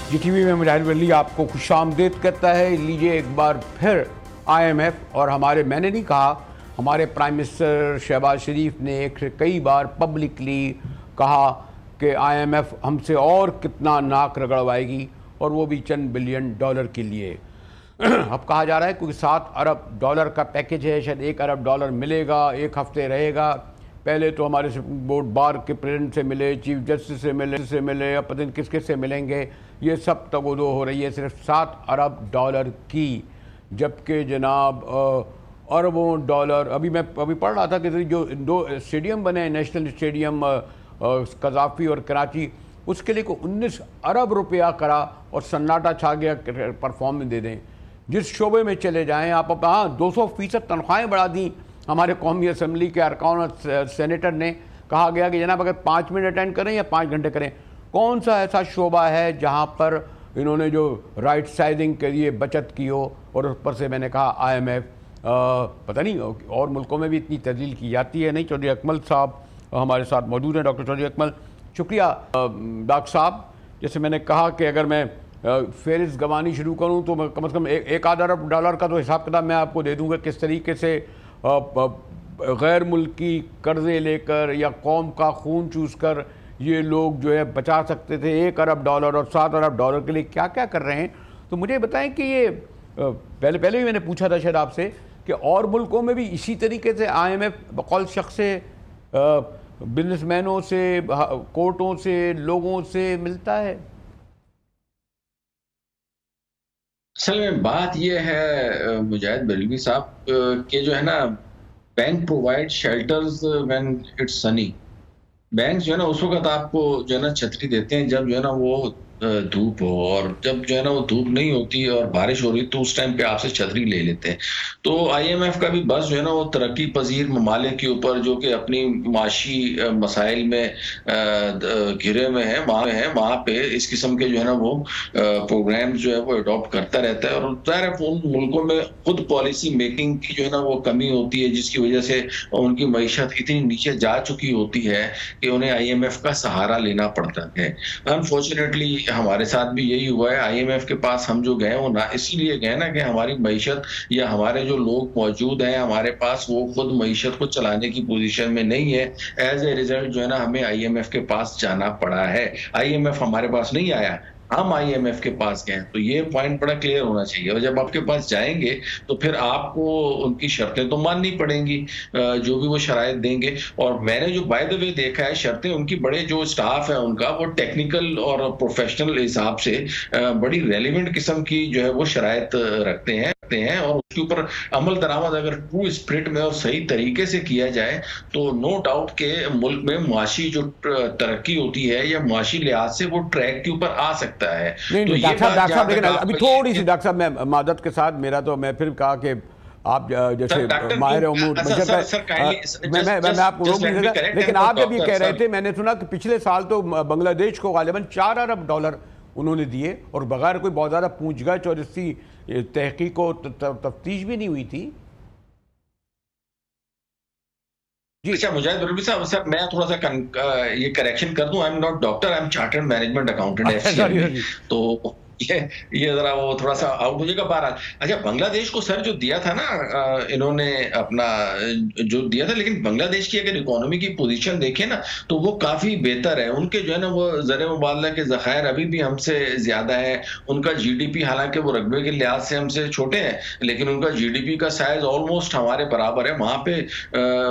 जीटीवी में मुजाहिद वली आपको खुशामदीद कहता है। लीजिए एक बार फिर आईएमएफ और मैंने नहीं कहा, हमारे प्राइम मिनिस्टर शहबाज शरीफ ने कई बार पब्लिकली कहा कि आईएमएफ हमसे और कितना नाक रगड़वाएगी, और वो भी चंद बिलियन डॉलर के लिए। अब कहा जा रहा है क्योंकि $7 अरब का पैकेज है, शायद $1 अरब मिलेगा, एक हफ्ते रहेगा। पहले तो हमारे सुप्रीम कोर्ट बार के प्रेसिडेंट से मिले, चीफ जस्टिस से मिले, अब पता नहीं किस किस से मिलेंगे। ये सब तगोदो हो रही है सिर्फ $7 अरब की, जबकि जनाब अरबों डॉलर। मैं पढ़ रहा था कि जो 2 स्टेडियम बने हैं, नेशनल स्टेडियम कज़ाफ़ी और कराची, उसके लिए को 19 अरब रुपया करा और सन्नाटा छा गया। परफॉर्मेंस दे दें, जिस शोबे में चले जाएं आप। 200% तनख्वाहें बढ़ा दी हमारे कौमी असम्बली के अरकान और सेनेटर ने। कहा गया कि जनाब अगर 5 मिनट अटेंड करें या 5 घंटे करें। कौन सा ऐसा शोबा है जहां पर इन्होंने जो राइट साइजिंग के लिए बचत की हो। और ऊपर से मैंने कहा IMF, पता नहीं और मुल्कों में भी इतनी तजलील की जाती है नहीं। चौधरी अकमल साहब हमारे साथ मौजूद हैं। डॉक्टर चौधरी अकमल, शुक्रिया। डॉक्टर साहब, जैसे मैंने कहा कि अगर मैं फेरिस्त गंवानी शुरू करूं तो मैं कम से कम $1 अरब का तो हिसाब किताब मैं आपको दे दूंगा, किस तरीके से गैर मुल्की कर्जे लेकर या कौम का खून चूस कर ये लोग जो है बचा सकते थे $1 अरब और $7 अरब के लिए क्या क्या कर रहे हैं। तो मुझे बताएं कि ये पहले भी मैंने पूछा था शायद आपसे कि और मुल्कों में भी इसी तरीके से IMF बकौल शख्स से, बिजनेसमैनों से, कोर्टों से, लोगों से मिलता है। असल में बात यह है मुजाहिद बरेलवी साहब कि जो है ना, bank provide shelters when it's Sunny. Bank जो है ना उस वक्त आपको जो है ना छतरी देते हैं जब जो है ना वो धूप हो, और जब जो है ना वो धूप नहीं होती और बारिश हो रही तो उस टाइम पे आपसे छतरी ले लेते हैं। तो IMF का भी बस जो है ना वो तरक्की पजीर ममालिक के ऊपर जो कि अपनी माशी मसाइल में घिरे में है वहाँ पे इस किस्म के जो है ना वो प्रोग्राम जो है वो अडॉप्ट करता रहता है। और ज़ाहिर है उन मुल्कों में खुद पॉलिसी मेकिंग की जो है ना वो कमी होती है, जिसकी वजह से उनकी मईशत इतनी नीचे जा चुकी होती है कि उन्हें IMF का सहारा लेना पड़ता है। अनफॉर्चुनेटली हमारे साथ भी यही हुआ है। IMF के पास हम जो गए वो ना इसलिए गए ना कि हमारी मईशत या हमारे जो लोग मौजूद हैं हमारे पास, वो खुद मईशत को चलाने की पोजीशन में नहीं है। एज ए रिजल्ट जो है ना हमें IMF के पास जाना पड़ा है। IMF हमारे पास नहीं आया, हम IMF के पास गए। तो ये पॉइंट बड़ा क्लियर होना चाहिए। और जब आपके पास जाएंगे तो फिर आपको उनकी शर्तें तो माननी पड़ेंगी, जो भी वो शराइत देंगे। और मैंने जो बाय द वे देखा है, शर्तें उनकी बड़े जो स्टाफ है उनका वो टेक्निकल और प्रोफेशनल हिसाब से बड़ी रेलिवेंट किस्म की जो है वो शराइत रखते हैं और उसके ऊपर अमल दरामद अगर ट्रू स्पिरिट में और सही तरीके से किया जाए तो नो डाउट के मुल्क में मुआशी जो तरक्की होती है या मुआशी लिहाज से वो ट्रैक के ऊपर आ सकता है। तो डॉक्टर साहब लेकिन अभी थोड़ी सी डॉक्टर साहब मैं मादत के साथ मैं फिर कहा कि आप जैसे माहिर उमूर मैं आपको रोक नहीं सकता, लेकिन आप जब ये कह रहे थे, मैंने सुना कि पिछले साल तो बांग्लादेश को गालिबन $4 अरब उन्होंने दिए और बगैर कोई बहुत ज्यादा पूछगछ और इसकी तहकीक और तफ्तीश भी नहीं हुई थी। अच्छा मुजाहिद बरेलवी साहब, सर मैं थोड़ा सा ये करेक्शन कर दूं। I am not doctor, I am chartered management accountant FCM। तो ये जरा वो थोड़ा सा आउट हो जाएगा बहरहाल। अच्छा, बांग्लादेश को सर जो दिया था ना इन्होंने अपना जो दिया था, लेकिन बांग्लादेश की अगर इकोनॉमी की पोजीशन देखें ना तो वो काफी बेहतर है। उनके जो है ना वो ज़र मुबादला के ज़खायर अभी भी हमसे ज्यादा है। उनका GDP, हालांकि वो रकबे के लिहाज से हमसे छोटे हैं, लेकिन उनका GDP का साइज ऑलमोस्ट हमारे बराबर है। वहां पे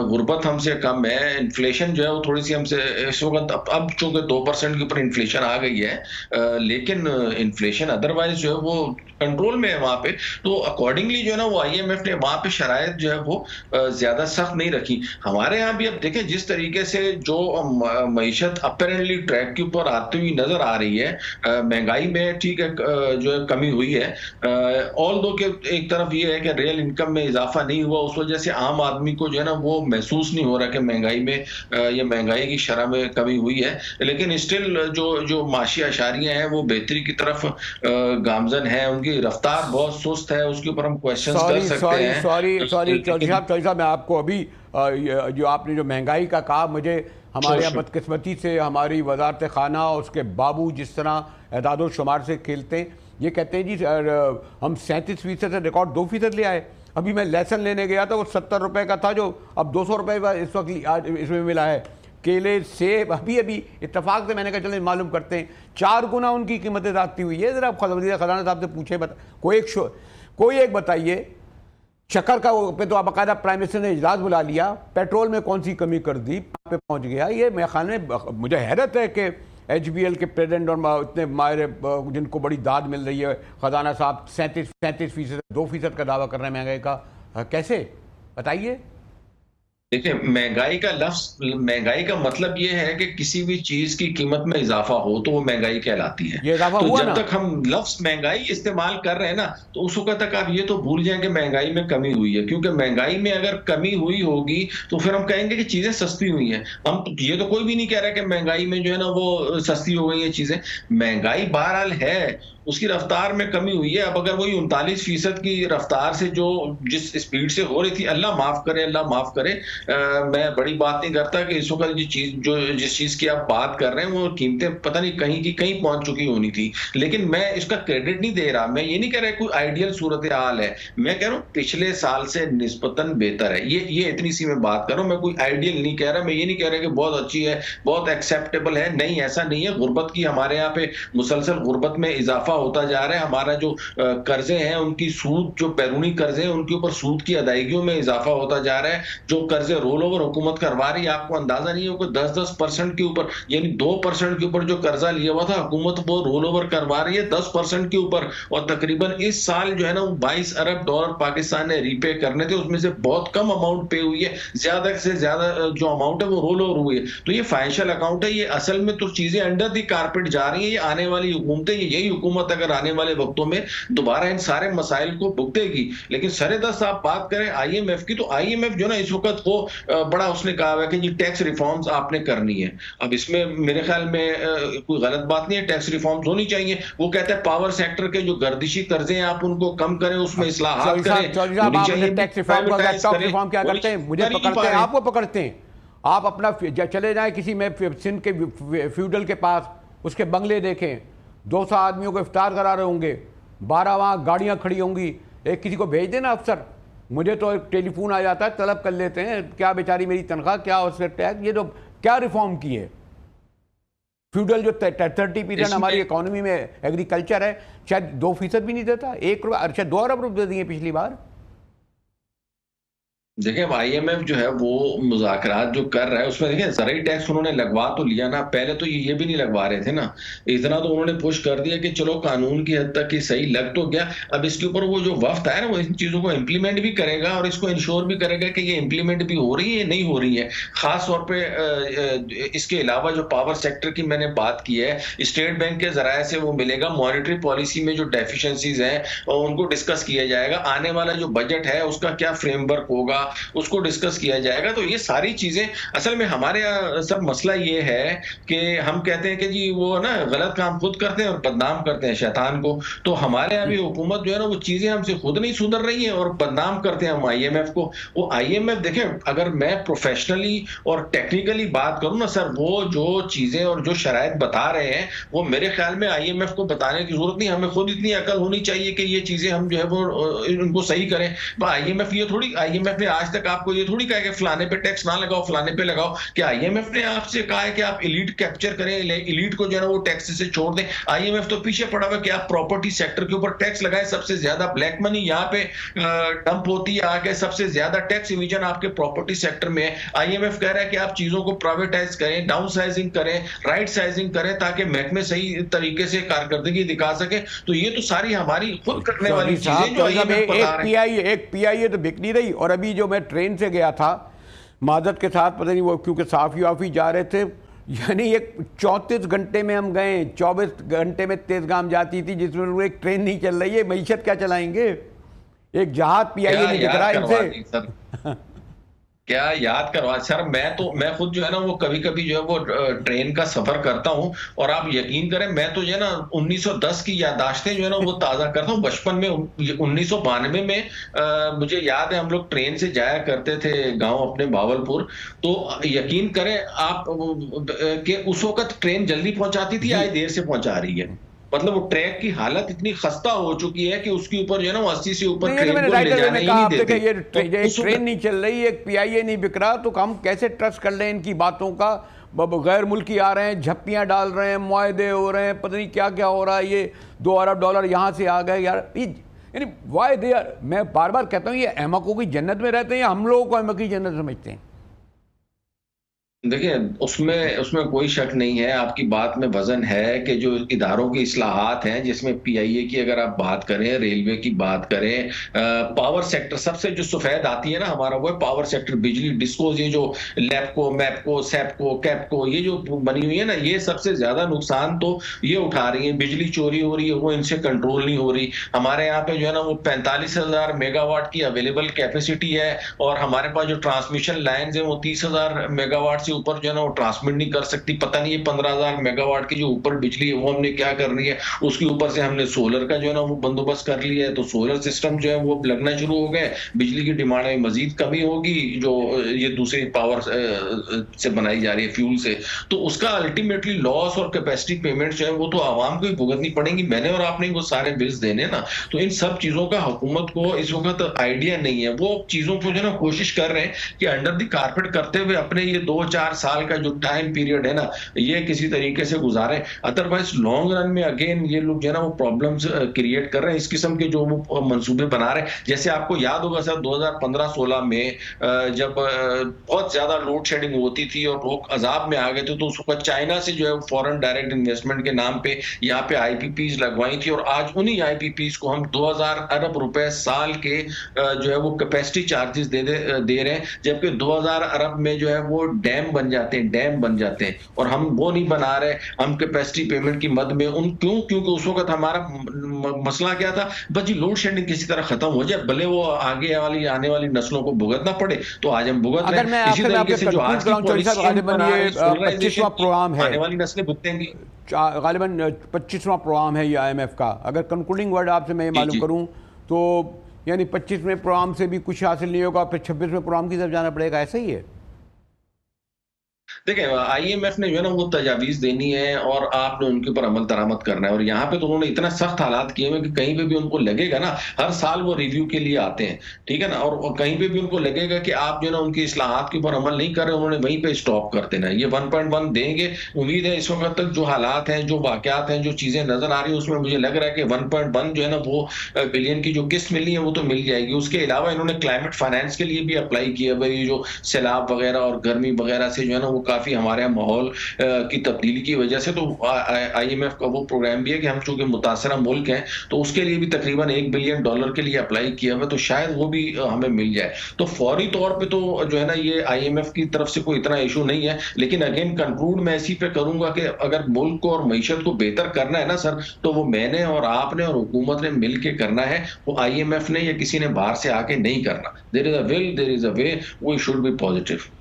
गुर्बत हमसे कम है। इन्फ्लेशन जो है वो थोड़ी सी हमसे इस वक्त अब चूंकि 2% के ऊपर इन्फ्लेशन आ गई है, लेकिन इन्फ्लेशन अदरवाइज जो है वो कंट्रोल में है वहां पे। तो अकॉर्डिंगली जो है ना वो IMF ने वहां पे शराइत जो है वो ज्यादा सख्त नहीं रखी। हमारे यहाँ भी अब देखें जिस तरीके से जो मईशत अपेरेंटली ट्रैक के ऊपर आती हुई नजर आ रही है, महंगाई में ठीक है जो है कमी हुई है, ऑल दो के एक तरफ ये है कि रियल इनकम में इजाफा नहीं हुआ, उस वजह से आम आदमी को जो है ना वो महसूस नहीं हो रहा कि महंगाई में या महंगाई की शरह में कमी हुई है। लेकिन स्टिल जो माशी अशारियां हैं वो बेहतरी की तरफ गामजन है, उनकी रफ्तार बहुत सुस्त है, उसके ऊपर हम क्वेश्चंस कर सॉरी सकते सॉरी हैं। सॉरी सॉरी चौधरी लेकिन साहब, मैं आपको अभी जो आपने जो महंगाई का कहा, मुझे हमारे श्योर यहाँ श्योर। बदकिस्मती से हमारी वजारत खाना और उसके बाबू जिस तरह एदाद शुमार से खेलते हैं, ये कहते हैं जी हम 37% से रिकॉर्ड 2% ले आए। अभी मैं लेसन लेने गया था, वो 70 रुपये का था, जो अब 200 रुपये इस वक्त आज इसमें मिला है। केले, सेब, अभी अभी इत्तेफाक से मैंने कहा चलें मालूम करते हैं, 4 गुना उनकी कीमतें जाती हुई है। ज़रा खजाना साहब से पूछे, कोई एक बताइए। शक्कर का पे तो बाकायदा प्राइम मिनिस्टर ने इजलास बुला लिया, पेट्रोल में कौन सी कमी कर दी, पे पहुंच गया। ये मेरे ख्याल में मुझे हैरत है कि HBL के प्रेसिडेंट और इतने माहिर जिनको बड़ी दाद मिल रही है, खजाना साहब 37% 2% का दावा कर रहे हैं महंगाई का। कैसे, बताइए। देखिए, महंगाई का मतलब ये है कि किसी भी चीज की कीमत में इजाफा हो तो वो महंगाई कहलाती है। ये इजाफा तो हुआ जब ना। तक हम लफ्ज महंगाई इस्तेमाल कर रहे हैं ना, तो उस वक्त तक आप ये तो भूल जाएं कि महंगाई में कमी हुई है, क्योंकि महंगाई में अगर कमी हुई होगी तो फिर हम कहेंगे कि चीजें सस्ती हुई हैं। हम ये तो कोई भी नहीं कह रहा कि महंगाई में जो है ना वो सस्ती हो गई है चीजें। महंगाई बहरहाल है, उसकी रफ्तार में कमी हुई है। अब अगर वही 39% की रफ्तार से जो जिस स्पीड से हो रही थी, अल्लाह माफ करे, अल्लाह माफ करे, मैं बड़ी बात नहीं करता कि इस वक्त जिस चीज की आप बात कर रहे हैं वो कीमतें पता नहीं कहीं की कहीं पहुंच चुकी होनी थी, लेकिन मैं इसका क्रेडिट नहीं दे रहा। मैं ये नहीं कह रहा कोई आइडियल सूरत हाल है, मैं कह रहा हूँ पिछले साल से निस्बतन बेहतर है। ये इतनी सी मैं बात कर रहा हूँ, मैं कोई आइडियल नहीं कह रहा। मैं ये नहीं कह रहा कि बहुत अच्छी है, बहुत एक्सेप्टेबल है, नहीं ऐसा नहीं है। गुर्बत की हमारे यहाँ पे मुसलसल गुर्बत में इजाफा होता जा रहा है। हमारा जो कर्जे हैं उनकी सूद, जो बैरूनी कर्जे हैं उनके ऊपर सूद की अदायगियों में इजाफा होता जा रहा है। जो कर्जे रोल ओवर हुकूमत करवा रही है, आपको अंदाजा नहीं है, 10% के ऊपर, यानी 2% के ऊपर जो कर्जा लिया हुआ था हुकूमत वो रोल ओवर करवा रही है 10% के ऊपर। और तकरीबन इस साल जो है ना वो 22 अरब डॉलर पाकिस्तान ने रीपे करने थे, उसमें से बहुत कम अमाउंट पे हुई है, ज्यादा से ज्यादा जो अमाउंट है वो रोल ओवर हुई है। तो ये फाइनेंशियल अकाउंट है, ये असल में तो चीजें अंडर दी कारपेट जा रही है। ये आने वाली हुकूमतें, यही हुकूमत अगर आने वाले वक्तों में दोबारा इन सारे मसाइल को भुगतेगी। लेकिन सरेदस्त आप बात करें IMF की, तो IMF जो ना इस वक्त वो बड़ा उसने कहा है कि जी टैक्स रिफॉर्म्स आपने करनी है। अब इसमें मेरे ख्याल में कोई गलत बात नहीं है, टैक्स रिफॉर्म्स होनी चाहिए। वो कहते हैं पावर सेक्टर के जो गर्दिशी कर्जे हैं आप उनको कम करें, उसमें इस्लाहात करें, होनी चाहिए। टैक्स रिफॉर्म क्या करते हैं, मुझे पकड़ते हैं, आपको पकड़ते हैं। आप अपना चले जाएं किसी में सिंध के फ्यूडल के पास, उसके बंगले देखें, 200 आदमियों को इफ्तार करा रहे होंगे, 12 वहाँ गाड़ियाँ खड़ी होंगी। एक किसी को भेज देना अफसर, मुझे तो एक टेलीफोन आ जाता है, तलब कर लेते हैं, क्या बेचारी मेरी तनख्वाह, क्या उससे टैक्स, ये तो क्या रिफॉर्म की है। फ्यूडल जो 30% हमारी इकोनॉमी में एग्रीकल्चर है, शायद 2% भी नहीं देता, 1 रुपया, अच्छा 2 अरब रुपये दिए पिछली बार। देखिए, अब IMF जो है वो मुज़ाकरात जो कर रहा है उसमें देखिए ज़राई टैक्स उन्होंने लगवा तो लिया ना, पहले तो ये भी नहीं लगवा रहे थे ना। इतना तो उन्होंने पुश कर दिया कि चलो कानून की हद तक ही सही लग तो गया। अब इसके ऊपर वो जो वफ्द है ना वो इन चीज़ों को इम्प्लीमेंट भी करेगा और इसको इंश्योर भी करेगा कि ये इम्प्लीमेंट भी हो रही है, नहीं हो रही है। खास तौर पर इसके अलावा जो पावर सेक्टर की मैंने बात की है, स्टेट बैंक के ज़राए से वो मिलेगा। मॉनिटरी पॉलिसी में जो डेफिशिएंसीज हैं उनको डिस्कस किया जाएगा। आने वाला जो बजट है उसका क्या फ्रेमवर्क होगा उसको डिस्कस किया जाएगा। तो ये सारी चीजें, असल में हमारे यहाँ सब मसला ये है कि हम कहते हैं कि जी वो ना गलत काम खुद करते हैं और बदनाम करते हैं शैतान को। तो हमारे यहाँ भी हुकूमत जो है ना वो चीजें हमसे खुद नहीं सुधर रही है और बदनाम करते हैं हम IMF को। वो IMF देखें, अगर मैं प्रोफेशनली और टेक्निकली बात करूं ना सर, वो जो चीजें और जो शराइत बता रहे हैं वो मेरे ख्याल में IMF को बताने की जरूरत नहीं, हमें खुद इतनी अकल होनी चाहिए कि ये चीजें हम जो है वो उनको सही करें। तो IMF ने आज तक आपको ये थोड़ी कहा कि फलाने पे टैक्स ना लगाओ, फलाने पे लगाओ। क्या IMF ने आपसे कहा है कि आप एलीट कैप्चर करें, एलीट को जो है ना वो टैक्स से छोड़ दें? IMF तो पीछे पड़ा हुआ कि आप प्रॉपर्टी सेक्टर के ऊपर टैक्स लगाएं। सबसे ज्यादा ब्लैक मनी यहाँ पे डंप होती है आगे, सबसे ज्यादा टैक्स इविजन आपके प्रॉपर्टी सेक्टर में है। IMF कह रहा है कि आप चीजों को प्राइवेटाइज करें, डाउन साइजिंग करें, राइट साइजिंग करें ताकि महकमे सही तरीके से कारकर्दगी दिखा सके। तो ये तो सारी हमारी खुद करने वाली चीजें जो IMF बता रहे हैं। एक PI तो बिक नहीं रही। और अभी जो मैं ट्रेन से गया था मादत के साथ, पता नहीं वो क्योंकि साफी वाफी जा रहे थे, यानी एक 34 घंटे में हम गए, 24 घंटे में तेजगाम जाती थी, जिसमें वो एक ट्रेन नहीं चल रही है, मईशत क्या चलाएंगे। एक जहाज PI नहीं दिख रहा इनसे। क्या याद करवा सर, मैं खुद जो है ना वो कभी कभी जो है वो ट्रेन का सफर करता हूँ, और आप यकीन करें मैं तो जो है ना 1910 की याददाश्तें जो है ना वो ताजा करता हूँ। बचपन में 1992 में मुझे याद है हम लोग ट्रेन से जाया करते थे गांव अपने भावलपुर। तो यकीन करें आप कि उस वक्त ट्रेन जल्दी पहुंचाती थी, जी। आज देर से पहुंचा रही है। मतलब वो ट्रैक की हालत इतनी खस्ता हो चुकी है कि उसके ऊपर जो है ना वो 80 से ऊपर नहीं, ये तो ट्रेन मैंने को ले राइटर वे जाने में ही कहा, नहीं आप देखें देते। ये तो एक उस ट्रेन वक्त नहीं चल रही, एक पीआईए नहीं बिक रहा, तो हम कैसे ट्रस्ट कर लें इनकी बातों का। गैर मुल्की आ रहे हैं, झप्पियां डाल रहे हैं, मुआहदे हो रहे हैं, पता नहीं क्या क्या हो रहा है, ये $2 अरब यहाँ से आ गए यार। यानी वाई दे आर, मैं बार बार कहता हूँ ये अहमकों की जन्नत में रहते हैं या हम लोगों को अहमक की जन्नत समझते हैं। देखिए, उसमें उसमें कोई शक नहीं है, आपकी बात में वजन है कि जो इदारों की इस्लाहात हैं, जिसमें पीआईए की अगर आप बात करें, रेलवे की बात करें, पावर सेक्टर सबसे जो सफेद आती है ना हमारा, वो है पावर सेक्टर, बिजली डिस्कोज, ये जो लैपको, मैपको, सैपको, कैपको, ये जो बनी हुई है ना, ये सबसे ज्यादा नुकसान तो ये उठा रही है। बिजली चोरी हो रही है, वो इनसे कंट्रोल नहीं हो रही। हमारे यहाँ पे जो है ना वो 45,000 मेगावाट की अवेलेबल कैपेसिटी है, और हमारे पास जो ट्रांसमिशन लाइन है वो 30,000 मेगावाट से ऊपर जो है ना वो ट्रांसमिट नहीं कर सकती। पता नहीं ये 15,000 मेगावाट की जो ऊपर बिजली है वो हमने क्या करनी है। उसके ऊपर से हमने सोलर का जो है ना वो बंदोबस्त कर लिया है, तो सोलर सिस्टम जो है वो लगना शुरू हो गए। बिजली की डिमांड में मजीद कमी होगी, जो ये दूसरी पावर से बनाई जा रही है, फ्यूल से। तो उसका अल्टीमेटली लॉस और कैपेसिटी पेमेंट जो है वो तो आवाम को ही भुगतनी पड़ेंगी। मैंने और आपने वो सारे बिल्स देने ना, तो इन सब चीजों का हुकूमत को इस वक्त आइडिया नहीं है। वो चीजों को जो है ना कोशिश कर रहे हैं कि अंडर द कारपेट करते हुए अपने ये 2-4 साल का जो टाइम पीरियड है ना, ये किसी तरीके से गुजारें। अदरवाइज लॉन्ग रन में अगेन ये लोग जो है ना वो प्रॉब्लम्स क्रिएट कर रहे हैं। इस किस्म के जो वो मंसूबे बना रहे हैं, जैसे आपको याद होगा सर 2015-16 में जब बहुत ज्यादा लोड शेडिंग होती थी और लोग अजाब में आ गए थे, तो उस वक्त चाइना से जो है फॉरेन डायरेक्ट इन्वेस्टमेंट के नाम पे यहाँ पे आईपीपीज लगवाई थी, और आज उन्हीं आईपीपीज को हम 2000 अरब रुपए साल के जो है वो कैपेसिटी चार्जेस दे रहे हैं, जबकि 2000 अरब में जो है वो डैम बन जाते हैं, डैम बन जाते हैं, और हम वो नहीं बना रहे। हम कैपेसिटी पेमेंट की मद में उन क्योंकि उस वक्त हमारा मसला क्या था, बस जी लोड शेडिंग किसी तरह खत्म हो जाए, भले वो आने वाली नस्लों को भुगतना पड़े, तो आज हम भुगत रहे अगर मैं हैं। इसी आखिर में तरीके आपके से जो कंक्लूड आज की कराऊं चौधरी साहब, पॉलिसी हम गालिबन बना रहे ये हैं, सोलराइजेशन 25वां प्रोग्राम है, आने वाली नस्लें भुगतेंगी। गालिबन 25वां प्रोग्राम है ये आईएमएफ का। अगर कंक्लूडिंग वर्ड आपसे मैं ये जी मालूम जी। करूं तो यानी 25वें प्रोग्राम से भी कुछ हासिल नहीं होगा, फिर 26वें प्रोग्राम की तरफ जाना पड़ेगा, ऐसा ही है? देखिए, आईएमएफ ने जो है ना वो तजावीज देनी है और आपने उनके ऊपर अमल दरामद करना है। और यहाँ पे तो उन्होंने इतना सख्त हालात किए हुए कि कहीं पे भी उनको लगेगा ना, हर साल वो रिव्यू के लिए आते हैं, ठीक है ना, और कहीं पे भी उनको लगेगा कि आप जो है ना उनकी इस्लाहात के ऊपर अमल नहीं कर रहे, उन्होंने वहीं पे स्टॉप कर देना है। ये 1.1 देंगे। उम्मीद है इस वक्त तक जो हालात हैं, जो वाकयात हैं, जो चीजें नजर आ रही है, उसमें मुझे लग रहा है कि 1.1 जो है ना वो बिलियन की जो किस्त मिलनी है वो तो मिल जाएगी। उसके अलावा इन्होंने क्लाइमेट फाइनेंस के लिए भी अप्लाई किया है। ये जो सैलाब वगैरह और गर्मी वगैरह से जो है ना वो काफी हमारे यहाँ माहौल की तब्दीली की वजह से, तो आईएमएफ का वो प्रोग्राम भी है कि हम चूंकि मुतासरा मुल्क हैं, तो उसके लिए भी तकरीबन $1 बिलियन के लिए अप्लाई किया हुआ, तो शायद वो भी हमें मिल जाए। तो फौरी तौर पे तो जो है ना ये आईएमएफ की तरफ से कोई इतना इशू नहीं है। लेकिन अगेन कंक्लूड मैं इसी पे करूंगा कि अगर मुल्क को और मईशत को बेहतर करना है ना सर, तो वो मैंने और आपने और हुकूमत ने मिल के करना है। वो आईएमएफ ने या किसी ने बाहर से आके नहीं करना। There is a will, there is a way, we should be positive.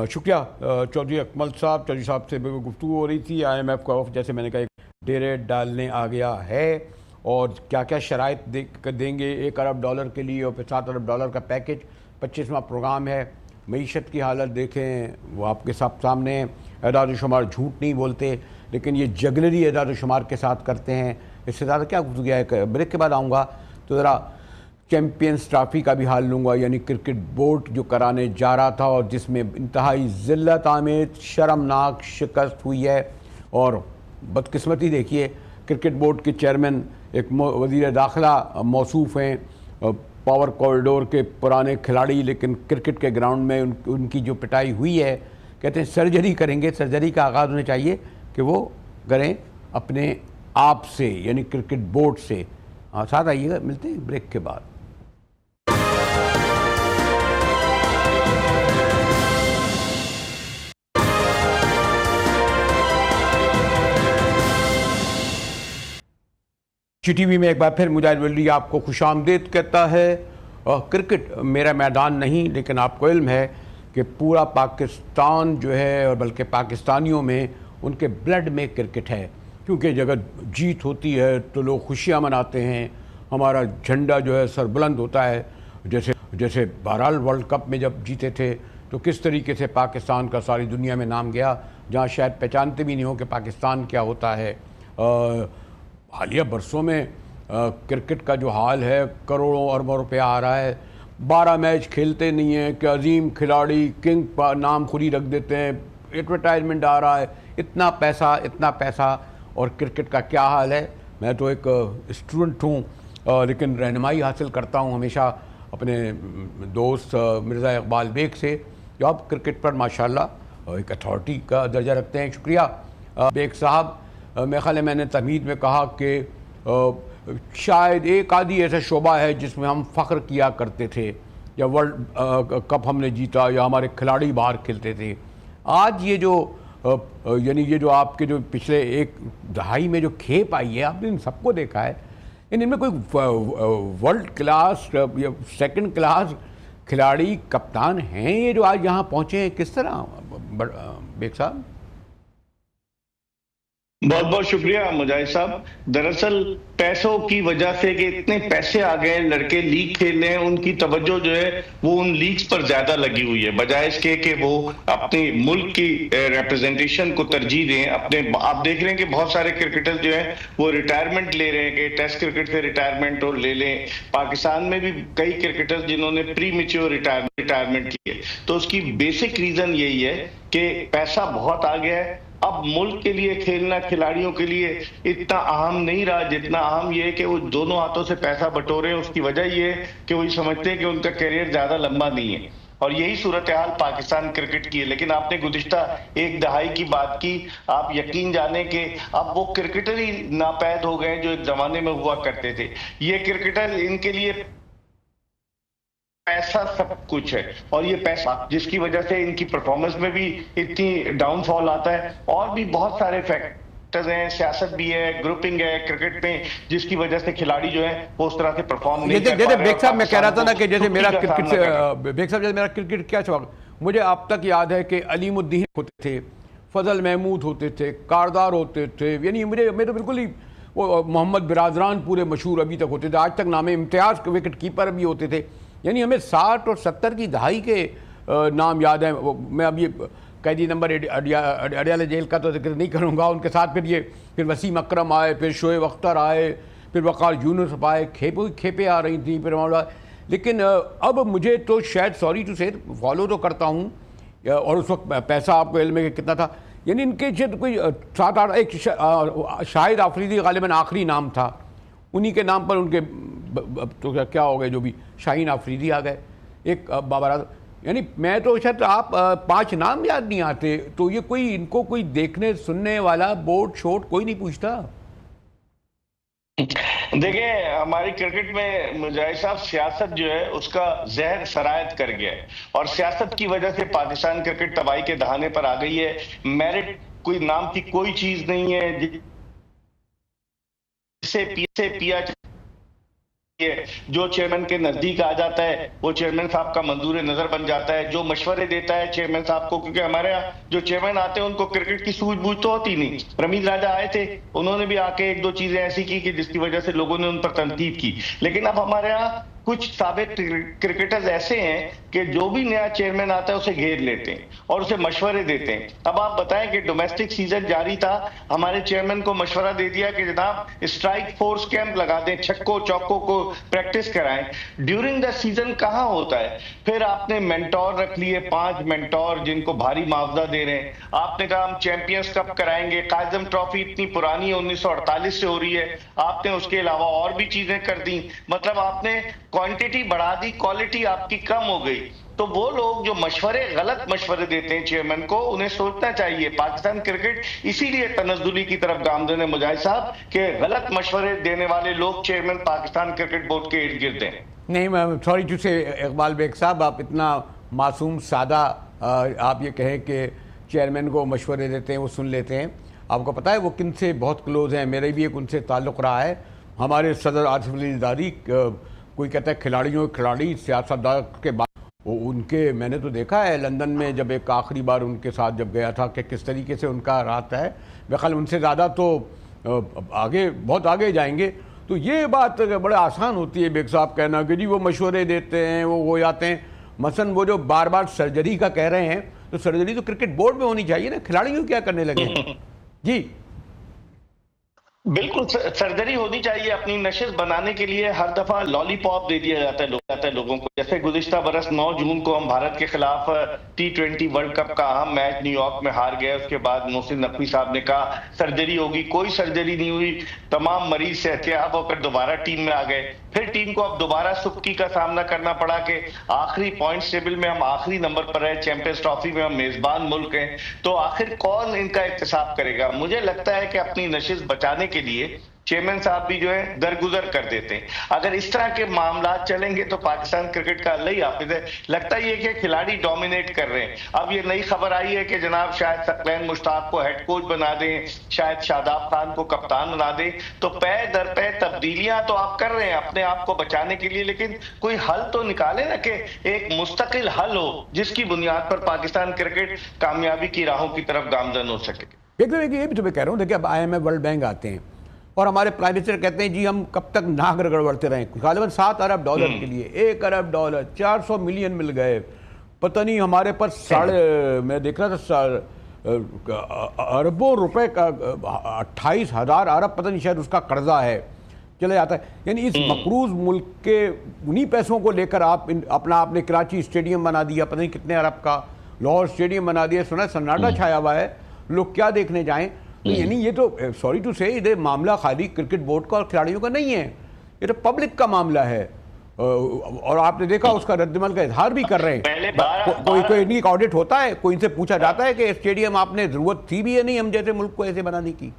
शुक्रिया चौधरी अकमल साहब। चौधरी साहब से गुफ्तगू हो रही थी। आईएमएफ का वफ़द जैसे मैंने कहा डेरे डालने आ गया है, और क्या क्या शराइत देंगे $1 अरब के लिए, और फिर $7 अरब का पैकेज। 25वां प्रोग्राम है। मईशत की हालत देखें, वो आपके सामने है। एदाद शुमार झूठ नहीं बोलते, लेकिन ये जगलरी एदाद शुमार के साथ करते हैं। इससे ज़्यादा क्या गुफ्तगू है। ब्रेक के बाद आऊँगा तो ज़रा चैम्पियंस ट्रॉफी का भी हाल लूँगा, यानी क्रिकेट बोर्ड जो कराने जा रहा था और जिसमें इंतहाई ज़िल्लत आमेज शर्मनाक शिकस्त हुई है। और बदकिस्मती देखिए, क्रिकेट बोर्ड के चेयरमैन एक वज़ीर दाखिला मौसूफ़ हैं, पावर कॉरिडोर के पुराने खिलाड़ी, लेकिन क्रिकेट के ग्राउंड में उनकी जो पिटाई हुई है, कहते हैं सर्जरी करेंगे। सर्जरी का आगाज़ होना चाहिए कि वो करें अपने आप से, यानी क्रिकेट बोर्ड से। हाँ, साथ आइएगा, मिलते हैं ब्रेक के बाद। टीवी में एक बार फिर मुजाहिद वली आपको खुशामदीद कहता है। क्रिकेट मेरा मैदान नहीं, लेकिन आपको इल्म है कि पूरा पाकिस्तान जो है, और बल्कि पाकिस्तानियों में, उनके ब्लड में क्रिकेट है। क्योंकि जब जीत होती है तो लोग खुशियाँ मनाते हैं, हमारा झंडा जो है सरबुलंद होता है। जैसे जैसे बहरहाल वर्ल्ड कप में जब जीते थे तो किस तरीके से पाकिस्तान का सारी दुनिया में नाम गया, जहाँ शायद पहचानते भी नहीं हो कि पाकिस्तान क्या होता है। हालिया बरसों में क्रिकेट का जो हाल है, करोड़ों अरबों रुपया आ रहा है, 12 मैच खेलते नहीं हैं कि अजीम खिलाड़ी किंग का नाम खुद ही रख देते हैं, एडवर्टाइजमेंट आ रहा है, इतना पैसा। और क्रिकेट का क्या हाल है। मैं तो एक स्टूडेंट हूँ, लेकिन रहनुमाई हासिल करता हूँ हमेशा अपने दोस्त मिर्ज़ा इकबाल बेग से, जो आप क्रिकेट पर माशाल्लाह एक अथॉरिटी का दर्जा रखते हैं। शुक्रिया बेग साहब। मेरे ख्याल है मैंने तमहीद में कहा कि शायद एक आधी ऐसा शोबा है जिसमें हम फ़ख्र किया करते थे, या वर्ल्ड कप हमने जीता, या हमारे खिलाड़ी बाहर खेलते थे। आज ये जो यानी ये जो आपके जो पिछले एक दहाई में जो खेप आई है, आपने इन सबको देखा है, इनमें कोई वर्ल्ड क्लास या सेकंड क्लास खिलाड़ी कप्तान हैं ये जो आज यहाँ पहुँचे हैं? किस तरह बेग साहब? बहुत बहुत शुक्रिया मुजाहिद साहब। दरअसल पैसों की वजह से कि इतने पैसे आ गए, लड़के लीग खेल रहे हैं, उनकी तवज्जो जो है वो उन लीग्स पर ज्यादा लगी हुई है, बजाय इसके कि वो अपने मुल्क की रिप्रेजेंटेशन को तरजीह दें। अपने आप देख रहे हैं कि बहुत सारे क्रिकेटर्स जो हैं वो रिटायरमेंट ले रहे हैं कि टेस्ट क्रिकेट से रिटायरमेंट और ले लें। पाकिस्तान में भी कई क्रिकेटर्स जिन्होंने प्री मैच्योर रिटायरमेंट की है। तो उसकी बेसिक रीजन यही है कि पैसा बहुत आ गया है। अब मुल्क के लिए खेलना खिलाड़ियों के लिए इतना अहम नहीं रहा जितना अहम ये है कि वो दोनों हाथों से पैसा बटोरे। उसकी वजह ये है कि वो समझते हैं कि उनका करियर ज्यादा लंबा नहीं है, और यही सूरत हाल पाकिस्तान क्रिकेट की है। लेकिन आपने गुज़िश्ता एक दहाई की बात की, आप यकीन जाने कि अब वो क्रिकेटर ही नापैद हो गए जो एक जमाने में हुआ करते थे। ये क्रिकेटर, इनके लिए पैसा सब कुछ है, और ये पैसा जिसकी वजह से इनकी परफॉर्मेंस में भी इतनी डाउनफॉल आता है। और भी बहुत सारे फैक्टर्स हैं, सियासत भी है, ग्रुपिंग है क्रिकेट में, जिसकी वजह से खिलाड़ी जो है वो उस तरह से परफॉर्म नहीं कर पा रहे। बेग साहब, मैं कह रहा था ना कि जैसे मेरा क्रिकेट से, बेग साहब जैसे मेरा क्रिकेट क्या शौक, मुझे अब तक याद है कि अलीमुद्दीन होते थे, फजल महमूद होते थे, कारदार होते थे, यानी मुझे तो बिल्कुल ही वो मोहम्मद बिरादरान पूरे मशहूर अभी तक होते थे, आज तक नाम इम्तियाज़ विकेट कीपर भी होते थे। यानी हमें 60 और 70 की दहाई के नाम याद हैं। मैं अब ये कैदी नंबर अडियाला जेल का तो जिक्र नहीं करूँगा, उनके साथ फिर वसीम अकरम आए, फिर शोएब अख्तर आए, फिर वक़ार यूनुस आए, खेपें आ रही थी फिर। लेकिन अब मुझे तो शायद, सॉरी टू से, फॉलो तो करता हूँ, और उस वक्त पैसा आपको इल्म है कि कितना था। यानी इनके शायद कोई 7-8, एक शाहिद आफरीदी गालिबन आखिरी नाम था, उन्हीं के नाम पर उनके तो क्या हो गए, जो भी शाहीन आफरीदी आ गए, एक बाबर। यानी मैं तो शायद आप 5 नाम याद नहीं आते। तो ये कोई, इनको कोई देखने सुनने वाला बोर्ड शोट कोई नहीं पूछता? देखिए, हमारी क्रिकेट में मुजाहिद साहब सियासत जो है उसका जहर सरायत कर गया है, और सियासत की वजह से पाकिस्तान क्रिकेट तबाही के दहाने पर आ गई है। मेरिट कोई नाम की कोई चीज नहीं है जिससे पिया जो चेयरमैन के नजदीक आ जाता है वो चेयरमैन साहब का मंजूर नजर बन जाता है, जो मशवरे देता है चेयरमैन साहब को। क्योंकि हमारे यहाँ जो चेयरमैन आते हैं उनको क्रिकेट की सूझबूझ तो होती नहीं। रमीज राजा आए थे, उन्होंने भी आके 1-2 चीजें ऐसी की कि जिसकी वजह से लोगों ने उन पर तनकीद की। लेकिन अब हमारे यहाँ कुछ साबित क्रिकेटर्स ऐसे हैं कि जो भी नया चेयरमैन आता है उसे घेर लेते हैं और उसे मशवरे देते हैं। अब आप बताएं कि डोमेस्टिक सीजन जारी था, हमारे चेयरमैन को मशवरा दे दिया कि जनाब स्ट्राइक फोर्स कैंप लगा दें, छक्कों चौकों को प्रैक्टिस कराएं। ड्यूरिंग द सीजन कहां होता है? फिर आपने मेंटोर रख लिए, 5 मेंटोर जिनको भारी मुआवजा दे रहे हैं। आपने कहा हम चैंपियंस कप कराएंगे, कायजम ट्रॉफी इतनी पुरानी है, 1948 से हो रही है, आपने उसके अलावा और भी चीजें कर दी। मतलब आपने क्वांटिटी बढ़ा दी, क्वालिटी आपकी कम हो गई। तो वो लोग जो गलत मशवरे देते हैं चेयरमैन को, उन्हें सोचना चाहिए। पाकिस्तान क्रिकेट इसीलिए तनज़्ज़ुली की तरफ गामज़न है मुजाहिद साहब कि गलत मशवरे देने वाले लोग चेयरमैन पाकिस्तान क्रिकेट बोर्ड के इर्द गिर्द हैं। नहीं, मैं सॉरी टू से इकबाल बेग साहब, आप इतना मासूम सादा आप ये कहें कि चेयरमैन को मशवरे देते हैं, वो सुन लेते हैं। आपको पता है वो किन से बहुत क्लोज हैं, मेरे भी एक उनसे ताल्लुक़ रहा है। हमारे सदर आसिफ अली ज़रदारी कोई कहता है खिलाड़ी सियासतदान के बाद उनके, मैंने तो देखा है लंदन में जब एक आखिरी बार उनके साथ जब गया था कि किस तरीके से उनका रहता है। बेखल उनसे ज़्यादा तो आगे, बहुत आगे जाएंगे। तो ये बात बड़ा आसान होती है बेग साहब कहना कि जी वो मशवरे देते हैं, वो हो जाते हैं। मसलन वो जो बार बार सर्जरी का कह रहे हैं, तो सर्जरी तो क्रिकेट बोर्ड में होनी चाहिए ना, खिलाड़ी क्यों क्या करने लगे जी? बिल्कुल सर्जरी होनी चाहिए। अपनी नशिश बनाने के लिए हर दफा लॉलीपॉप दे दिया जाता है लोगों को। जैसे गुज़िश्ता बरस 9 जून को हम भारत के खिलाफ T20 वर्ल्ड कप का अहम मैच न्यूयॉर्क में हार गए। उसके बाद मोहसिन नकवी साहब ने कहा सर्जरी होगी, कोई सर्जरी नहीं हुई। तमाम मरीज सेहतयाब होकर दोबारा टीम में आ गए। फिर टीम को अब दोबारा सुक्की का सामना करना पड़ा कि आखिरी पॉइंट्स टेबल में हम आखिरी नंबर पर है, चैंपियंस ट्रॉफी में हम मेजबान मुल्क हैं। तो आखिर कौन इनका एहतसाब करेगा? मुझे लगता है कि अपनी नशिश बचाने के लिए चेयरमैन साहब भी जो है दरगुजर कर देते हैं। अगर इस तरह के मामला चलेंगे तो पाकिस्तान क्रिकेट का अल्लाह ही हाफिज है। लगता ही है कि खिलाड़ी डोमिनेट कर रहे हैं। अब ये नई खबर आई है कि जनाब शायद सकलैन मुश्ताक को हेड कोच बना दें, शायद शादाब खान को कप्तान बना दें। तो पै दर पै तब्दीलियां तो आप कर रहे हैं अपने आप को बचाने के लिए, लेकिन कोई हल तो निकाले ना कि एक मुस्तकिल हल हो जिसकी बुनियाद पर पाकिस्तान क्रिकेट कामयाबी की राहों की तरफ गामजन हो सके। ये भी तो मैं कह रहा हूँ, देखिए अब IMF वर्ल्ड बैंक आते हैं और हमारे प्राइम मिनिस्टर कहते हैं जी हम कब तक नाक रगड़ते रहें। गालिबन $7 अरब के लिए $1 अरब 400 मिलियन मिल गए। पता नहीं हमारे पर मैं देख रहा था अरबों रुपए का 28,000 अरब पता नहीं शायद उसका कर्जा है, चले जाता है। यानी इस मकरूज मुल्क के उन्हीं पैसों को लेकर आपने कराची स्टेडियम बना दिया, पता नहीं कितने अरब का, लाहौर स्टेडियम बना दिया, सुना सन्नाटा छाया हुआ है, लोग क्या देखने जाएं। तो यानी ये तो सॉरी टू से ये मामला खाली क्रिकेट बोर्ड का और खिलाड़ियों का नहीं है, ये तो पब्लिक का मामला है। और आपने देखा उसका रद्दमल का इजहार भी कर रहे हैं। कोई इनकी ऑडिट होता है, कोई इनसे पूछा जाता है कि स्टेडियम आपने जरूरत थी भी है नहीं हम जैसे मुल्क को ऐसे बनाने की?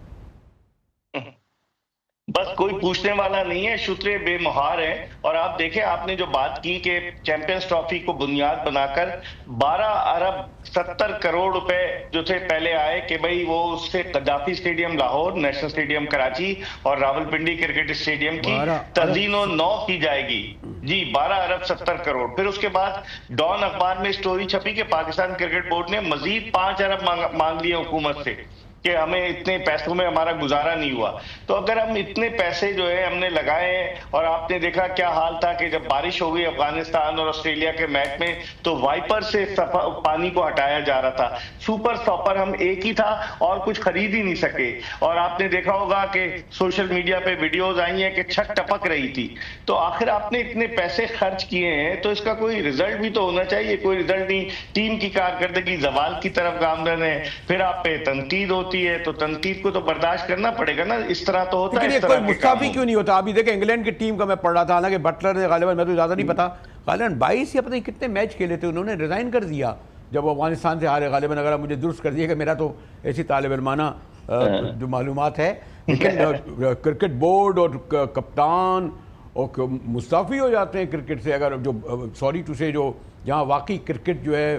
बस कोई पूछने वाला नहीं है, शुतरे बेमुहार हैं। और आप देखें, आपने जो बात की कि चैंपियंस ट्रॉफी को बुनियाद बनाकर 12 अरब 70 करोड़ रुपए जो थे पहले आए कि भाई वो उससे कदाफी stadium Lahore, national stadium Karachi और रावलपिंडी क्रिकेट स्टेडियम की तज़ीनो नौ की जाएगी जी। 12 अरब 70 करोड़। फिर उसके बाद डॉन अखबार में स्टोरी छपी कि पाकिस्तान क्रिकेट बोर्ड ने मजीद 5 अरब मांग लिए हुकूमत से कि हमें इतने पैसों में हमारा गुजारा नहीं हुआ। तो अगर हम इतने पैसे जो है हमने लगाए हैं, और आपने देखा क्या हाल था कि जब बारिश हो गई अफगानिस्तान और ऑस्ट्रेलिया के मैच में तो वाइपर से पानी को हटाया जा रहा था। सुपर स्टॉपर हम एक ही था और कुछ खरीद ही नहीं सके। और आपने देखा होगा कि सोशल मीडिया पे वीडियोज आई हैं कि छत टपक रही थी। तो आखिर आपने इतने पैसे खर्च किए हैं तो इसका कोई रिजल्ट भी तो होना चाहिए। कोई रिजल्ट नहीं, टीम की कारकर्दगी जवाल की तरफ गामजन है। फिर आप पे तनकीद होती है तो तनकीद को तो बर्दाश्त करना पड़ेगा ना। इस तरह तो होता है। कोई मुस्ताफी क्यों नहीं होता? अभी देखें इंग्लैंड की टीम का मैं पढ़ रहा था, हालांकि बटलर ने गालिबन, मैं तो ज्यादा नहीं पता, गालिबन 22 या पता नहीं कितने मैच खेले थे, उन्होंने रिजाइन कर दिया जब अफगानिस्तान से हारे। गालिबन अगर मुझे दुरुस्त कर दिएगा, मेरा तो ऐसी तालिब इल्माना जो मालूमात है। लेकिन क्रिकेट बोर्ड और कप्तान और मुस्ताफी हो जाते हैं क्रिकेट से। अगर जो सॉरी टू से जो जहाँ वाकई क्रिकेट जो है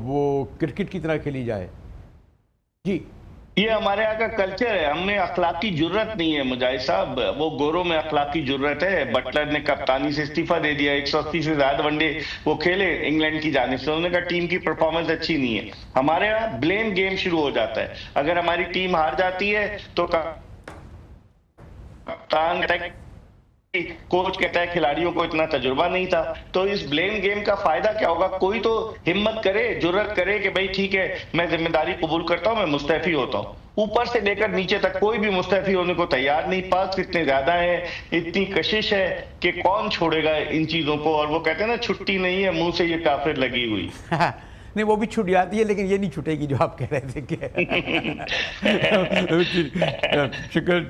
वो क्रिकेट की तरह खेली जाए जी। ये हमारे यहाँ का कल्चर है, हमें अखलाकी जुर्रत नहीं है मुजाहिद साहब। वो गोरों में अखलाकी जुर्रत है। बटलर ने कप्तानी से इस्तीफा दे दिया, 180 से ज्यादा वनडे वो खेले इंग्लैंड की जानिब से। उन्होंने कहा टीम की परफॉर्मेंस अच्छी नहीं है। हमारे यहाँ ब्लेम गेम शुरू हो जाता है। अगर हमारी टीम हार जाती है तो कप्तान कोच कहता है खिलाड़ियों को इतना तजुर्बा नहीं था। तो इस ब्लेम गेम का फायदा क्या होगा? कोई तो हिम्मत करे, जुर्रत करे कि भाई ठीक है मैं जिम्मेदारी कबूल करता हूं, मैं मुस्तैफी होता हूं। ऊपर से लेकर नीचे तक कोई भी मुस्तैफी होने को तैयार नहीं। पक्ष इतने ज्यादा है, इतनी कशिश है कि कौन छोड़ेगा इन चीजों को। और वो कहते हैं ना, छुट्टी नहीं है मुंह से ये काफिर लगी हुई। नहीं, वो भी छूट जाती है, लेकिन ये नहीं छूटेगी जो आप कह रहे थे कि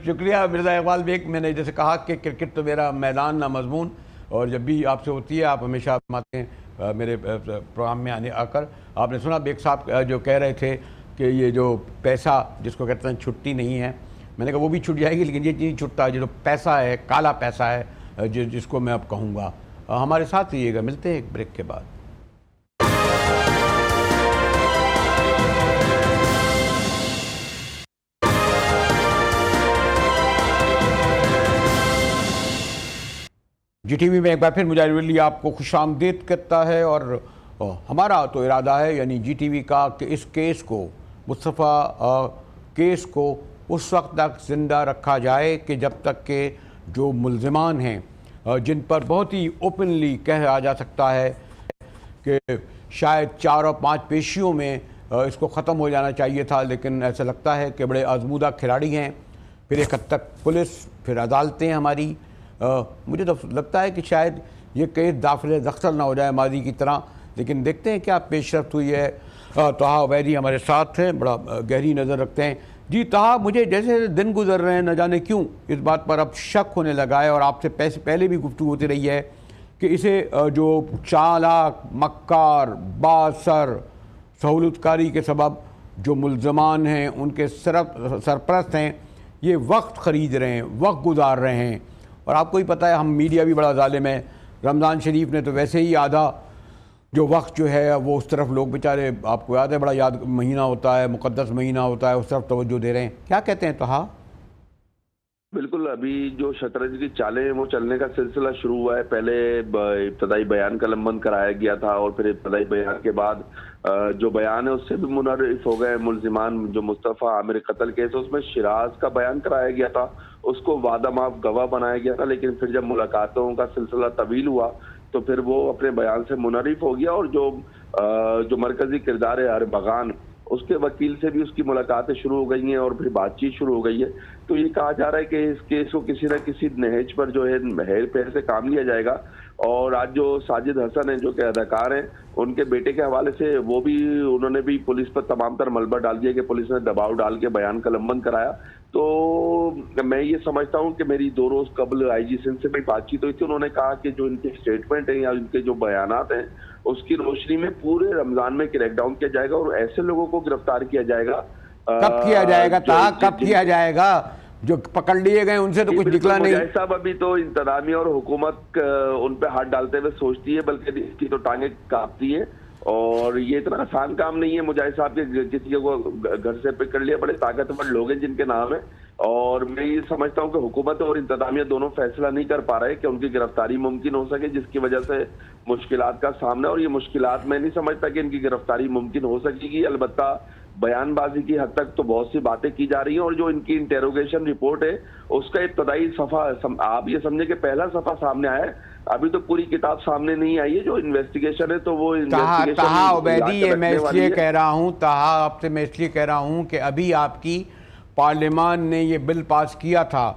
शुक्रिया मिर्ज़ा इकबाल बेग। मैंने जैसे कहा कि क्रिकेट तो मेरा मैदान ना मजमून, और जब भी आपसे होती है आप हमेशा आते हैं मेरे प्रोग्राम में आकर। आपने सुना बेग साहब जो कह रहे थे कि ये जो पैसा जिसको कहते हैं छुट्टी नहीं है, मैंने कहा वो भी छूट जाएगी, लेकिन ये नहीं छुटता जो पैसा है, काला पैसा है जिसको मैं अब कहूँगा। हमारे साथ रहिएगा, मिलते हैं एक ब्रेक के बाद। जीटीवी में एक बार फिर मुजाहिद वली आपको खुशामदीद करता है। और हमारा तो इरादा है, यानी जीटीवी का, कि इस केस को, मुस्तफ़ा केस को उस वक्त तक ज़िंदा रखा जाए कि जब तक के जो मुल्ज़िमान हैं, जिन पर बहुत ही ओपनली कहा जा सकता है कि शायद 4 और 5 पेशियों में इसको ख़त्म हो जाना चाहिए था, लेकिन ऐसा लगता है कि बड़े आजमूदा खिलाड़ी हैं। फिर एक हद तक पुलिस, फिर अदालतें हमारी। मुझे तो लगता है कि शायद ये केस दाखिल दख्ल ना हो जाए माजी की तरह, लेकिन देखते हैं क्या पेशरफ्त हुई है। तहा उबैदी हमारे साथ हैं, बड़ा गहरी नज़र रखते हैं। जी तहा, मुझे जैसे दिन गुजर रहे हैं, न जाने क्यों इस बात पर अब शक होने लगा है, और आपसे पहले भी गुफ्तगू होती रही है कि इसे जो चालाक, मक्कार, बासर, सहूलतकारी के सबब जो मुल्ज़मान हैं, उनके सरपरस्त हैं, ये वक्त ख़रीद रहे हैं, वक्त गुजार रहे हैं। और आपको ही पता है, हम मीडिया भी बड़ा ज़ालिम है। रमज़ान शरीफ ने तो वैसे ही आधा जो वक्त जो है वो उस तरफ लोग बेचारे, आपको याद है, बड़ा याद महीना होता है, मुक़द्दस महीना होता है, उस तरफ तवज्जो दे रहे हैं। क्या कहते हैं तहा? बिल्कुल, अभी जो शतरंज की चालें हैं वो चलने का सिलसिला शुरू हुआ है। पहले इब्तदाई बयान का लंबन कराया गया था, और फिर इब्तदाई बयान के बाद जो बयान है उससे भी मुनर्रिफ हो गए मुल्जिमान। जो मुस्तफ़ा आमिर कत्ल केस है उसमें शिराज का बयान कराया गया था, उसको वादा माफ गवाह बनाया गया था, लेकिन फिर जब मुलाकातों का सिलसिला तवील हुआ तो फिर वो अपने बयान से मुनर्रिफ हो गया। और जो मरकजी किरदार है अरबगान, उसके वकील से भी उसकी मुलाकातें शुरू हो गई हैं और फिर बातचीत शुरू हो गई है। तो ये कहा जा रहा है कि इस केस को किसी न किसी नहेज पर जो है हेर फेर से काम लिया जाएगा। और आज जो साजिद हसन है, जो कि अदाकार हैं, उनके बेटे के हवाले से उन्होंने भी पुलिस पर तमाम तर मलबा डाल दिया कि पुलिस ने दबाव डाल के बयान का लंबन कराया। तो मैं ये समझता हूँ कि मेरी 2 रोज कबल आईजी सिंध से भी बातचीत हुई थी। उन्होंने कहा कि जो इनके स्टेटमेंट है या इनके जो बयानात हैं, उसकी रोशनी में पूरे रमजान में क्रैकडाउन किया जाएगा और ऐसे लोगों को गिरफ्तार किया जाएगा। कब किया जाएगा कब किया जाएगा? जो पकड़ लिए गए उनसे तो कुछ निकला नहीं। साहब, अभी तो इंतजामिया और हुकूमत उन पे हाथ डालते हुए सोचती है, बल्कि इसकी तो टांगे कांपती है। और ये इतना आसान काम नहीं है मुजाहिद साहब के किसी को घर से पिक कर लिया। बड़े ताकतवर लोग हैं जिनके नाम है, और मैं ये समझता हूँ कि हुकूमत और इंतजामिया दोनों फैसला नहीं कर पा रहे कि उनकी गिरफ्तारी मुमकिन हो सके, जिसकी वजह से मुश्किलात का सामना। और ये मुश्किलात मैं नहीं समझता कि इनकी गिरफ्तारी मुमकिन हो सकेगी। अलबत्ता बयानबाजी की हद तक तो बहुत सी बातें की जा रही हैं, और जो इनकी इंटेरोगेशन रिपोर्ट है उसका इब्तदाई सफा आप ये समझे कि पहला सफा सामने आया है, अभी तो पूरी किताब सामने नहीं आई है। जो इन्वेस्टिगेशन है तो वो तहा उबैदी, ये मैं इसलिए कह रहा हूँ, तहा आपसे मैं इसलिए कह रहा हूँ कि अभी आपकी पार्लियामान ने ये बिल पास किया था,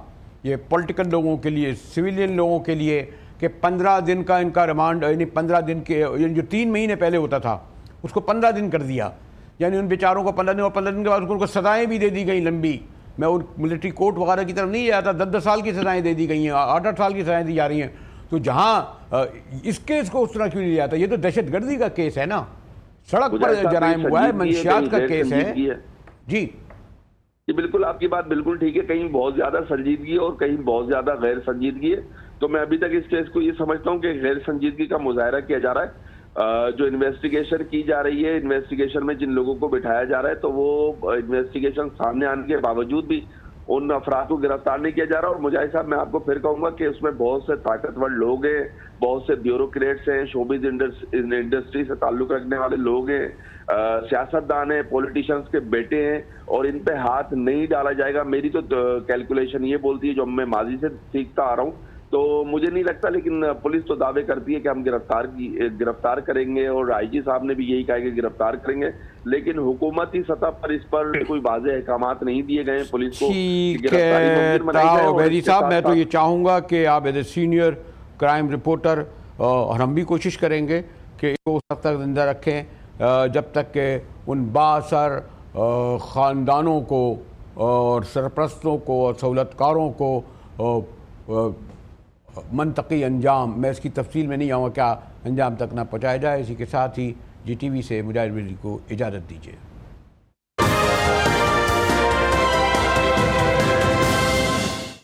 ये पॉलिटिकल लोगों के लिए, सिविलियन लोगों के लिए, कि 15 दिन का इनका रिमांड, यानी 15 दिन के, जो 3 महीने पहले होता था उसको 15 दिन कर दिया। यानी उन बेचारों को 15 दिन, और 15 दिन के बाद उनको सज़ाएँ भी दे दी गई लंबी। मैं उन मिलिट्री कोर्ट वगैरह की तरफ नहीं जाता, 10-10 साल की सज़ाएँ दे दी गई हैं, 8-8 साल की सज़ाएँ दी जा रही हैं। तो जहाँ इस केस को उस तरह क्यों नहीं लिया जाता? ये तो दहशतगर्दी का केस है ना, सड़क पर जराइम हुआ है, मंशियात का केस है। जी बिल्कुल, आपकी बात बिल्कुल ठीक है। कहीं बहुत ज्यादा संजीदगी और कहीं बहुत ज्यादा गैर संजीदगी है। तो मैं अभी तक इस केस को ये समझता हूँ कि गैर संजीदगी का मुजाहरा किया जा रहा है। जो इन्वेस्टिगेशन की जा रही है, इन्वेस्टिगेशन में जिन लोगों को बिठाया जा रहा है, तो वो इन्वेस्टिगेशन सामने आने के बावजूद भी उन अफराद को गिरफ्तार नहीं किया जा रहा। और मुजाहिद साहब, मैं आपको फिर कहूंगा कि उसमें बहुत से ताकतवर लोग हैं, बहुत से ब्यूरोक्रेट्स हैं, शोबिज इंडस्ट्री से ताल्लुक रखने वाले लोग हैं, सियासतदान हैं, पॉलिटिशियंस के बेटे हैं, और इन पे हाथ नहीं डाला जाएगा। मेरी तो कैलकुलेशन ये बोलती है, जो मैं माजी से सीखता आ रहा हूँ, तो मुझे नहीं लगता, लेकिन पुलिस तो दावे करती है कि हम गिरफ्तार करेंगे, और आईजी साहब ने भी यही कहा कि गिरफ्तार करेंगे, लेकिन हुकूमती सतह पर इस पर कोई वाज़ेह अहकामात नहीं दिए गए पुलिस को। ठीक है उबैदी साहब, मैं तो ये चाहूँगा कि आप as a senior crime reporter, और हम भी कोशिश करेंगे कि इसको उस वक्त तक जिंदा रखें जब तक कि उन बासर ख़ानदानों को और सरपरस्तों को और सहूलतकारों को मनतकी अंजाम, मैं इसकी तफसील में नहीं आऊँगा, क्या अंजाम तक ना पहुँचाया जाए। इसी के साथ ही जीटीवी से मुजाहिद वली को इजाज़त दीजिए।